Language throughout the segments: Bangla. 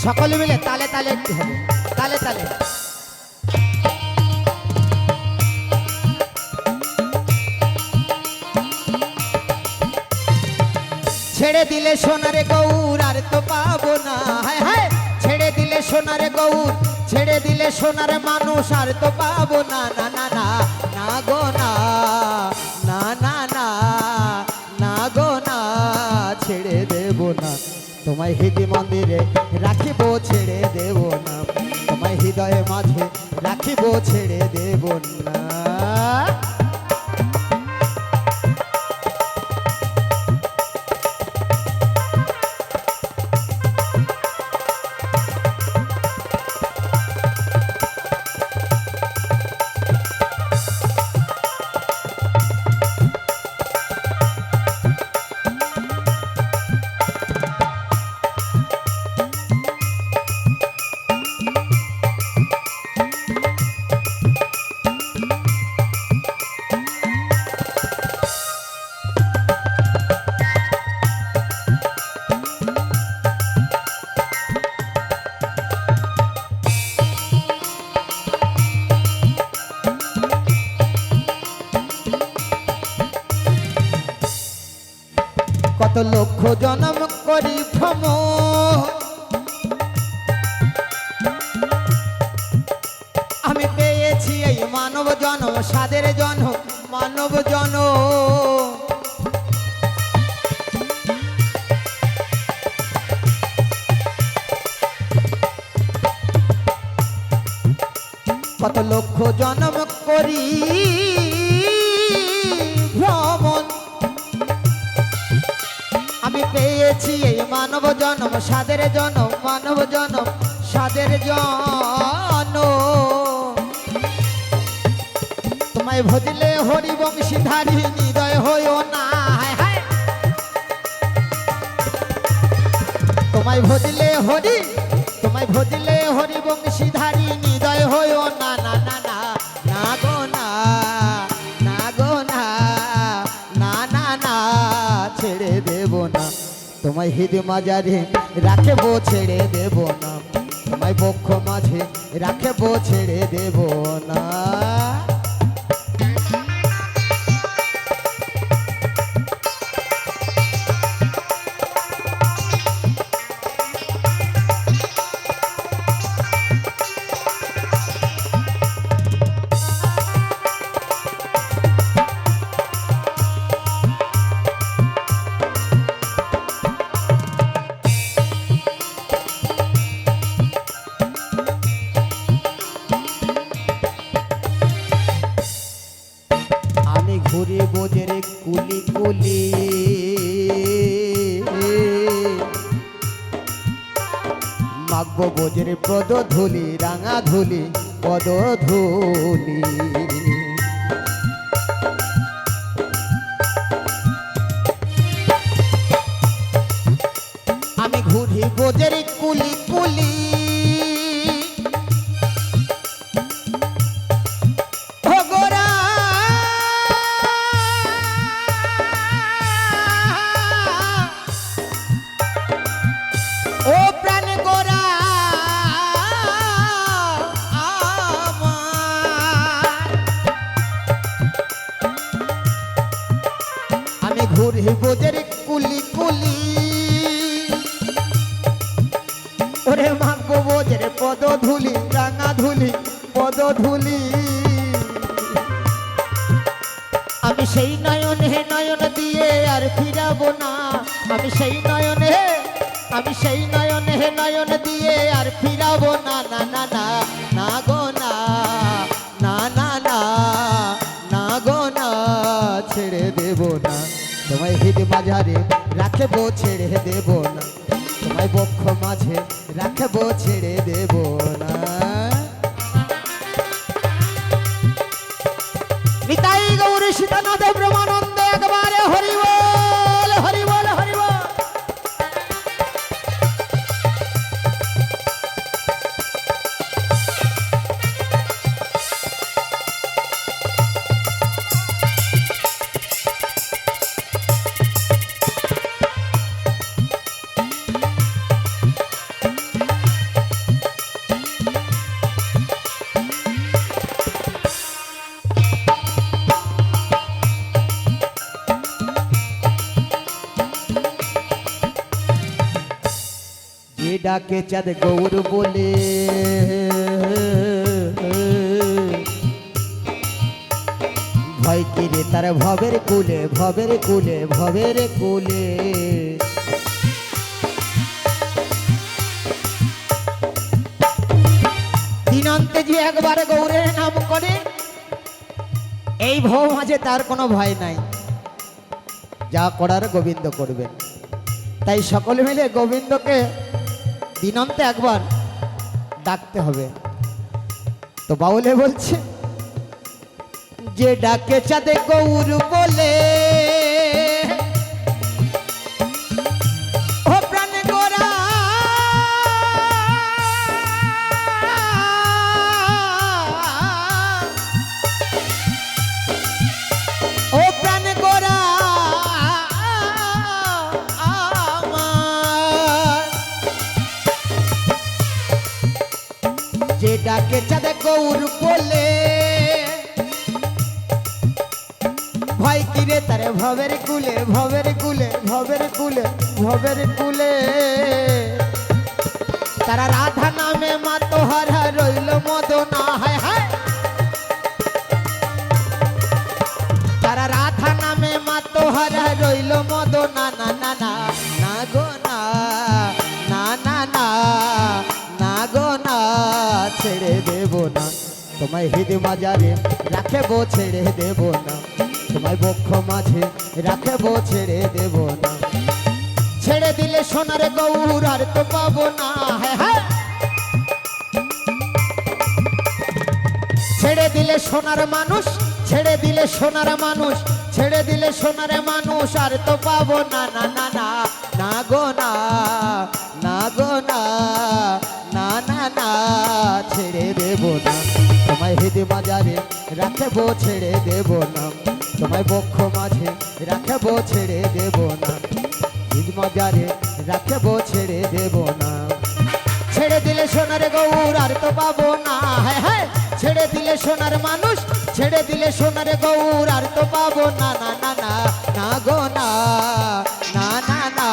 সকলে মিলে তালে তালে একটু হবে, তালে তালে। ছেড়ে দিলে সোনারে গৌর আর তো পাবো না, হায় হায় ছেড়ে দিলে সোনারে গৌর, ছেড়ে দিলে সোনারে মানুষ আর তো পাবো না, না না না না গো না, না না না না গো না, ছেড়ে দেব না তোমায় হৃদয় মন্দিরে রাখিব, ছেড়ে দেব না তোমায় হৃদয়ে মাঝে রাখিব, ছেড়ে দেব না। কত লক্ষ জনম করি ভ্রম, আমি পেয়েছি এই মানব জনম, সাদের জনম মানব জনম। কত লক্ষ জনম করি ভ্রমণ, আমি পেয়েছি এই মানব জনম, সাদের জনম মানব জনম, সাদের জনম। তোমায় ভজলে হরি বংশীধারী হৃদয় হইও না, হায় হায় তোমায় ভজলে হরি, তোমায় ভজলে হরি বংশীধারী হৃদয় হইও না, না না না না গো না, না গো না, না না না ছেড়ে দেব না তোমায় হৃদয় মাঝারে রাখবো, ছেড়ে দেব না তোমায় বক্ষ মাঝে রাখবো, ছেড়ে দেব না। ঘুরে বোঝের কুলি কুলি, মাগবো বোঝের পদ ধুলি, রাঙা ধুলি পদ ধুলি। আমি ঘুরি বোঝের কুলি কুলি, ঘুরে বোঝের কুলি কুলি, ওরে মাগবো বোঝের পদ ধুলি, রাঙা ধুলি পদ ধুলি। আমি সেই নয়নে নয়ন দিয়ে আর ফিরাবো না, আমি সেই নয়নে, আমি সেই নয়নে নয়ন দিয়ে আর ফিরাবো না, না না না না গো না, না না না না গো না, ছেড়ে দেব না তোমায় হৃদয় মাঝারে রাখবো, ছেড়ে দেব না তোমায় বক্ষ মাঝে রাখবো, ছেড়ে দেব না। নিতাই গৌর সীতানাথ ব্রহ্মানন্দ একবারে হরি বল, হরি বল, হরি বল। যে ডাকে চাঁদ গৌর বলে ভয় কিরে তার ভবের কুলে ভবের কুলে ভবের কুলে দিনান্তে যে একবার গৌরের নাম করে এই ভব মাঝে তার কোনো ভয় নাই, যা করার গোবিন্দ করবেন। তাই সকলে মিলে গোবিন্দকে দিনান্তে একবার ডাকতে হবে। তো বাউলে বলছে যে ডাকে চাঁদে গৌর বলে ও প্রাণ গোরা ও প্রাণ গোরা আমার যে ডাকে চাঁদে গৌর বলে ভয় কিরে তারে ভবের কুলে ভবের কুলে ভবের কুলে ভবের কুলে তারা রাধা নামে মাতোহারা রইল মদনা হায় হায় তারা রাধা নামে মাতোহারা রইল মদনা না না না না গো না না না না না গো না ছেড়ে দেব না তোমায় হৃদ মাজারে রাখবো ছেড়ে দেব না তোমায় বক্ষ মাঝে রাখবো ছেড়ে দেব না ছেড়ে দিলে সোনার গৌর আর তো পাবো না হ্যাঁ হ্যাঁ ছেড়ে দিলে সোনার মানুষ ছেড়ে দিলে সোনার মানুষ ছেড়ে দিলে সোনার মানুষ আর তো পাবো না না না না না গো না না গো না না না না ছেড়ে দেব না তোমায় হৃদ মাজারে রাখবো ছেড়ে দেব না তোমায় বক্ষ মাঝে রাখবো ছেড়ে দেব না হৃদ মাজারে রাখবো ছেড়ে দেব না ছেড়ে দিলে সোনার গৌর আর তো পাবো না হ্যাঁ হ্যাঁ ছেড়ে দিলে সোনার মানুষ ছেড়ে দিলে সোনার গৌর আর তো পাবো না না না না না গো না না না না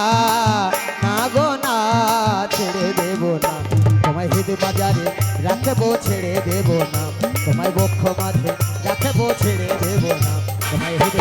না গো না ছেড়ে দেব না তোমায় হৃদ বাজারে রাখবো ছেড়ে দেব না তোমায় বক্ষ মাঝে রাখবো ছেড়ে দেব না তোমায় হৃদ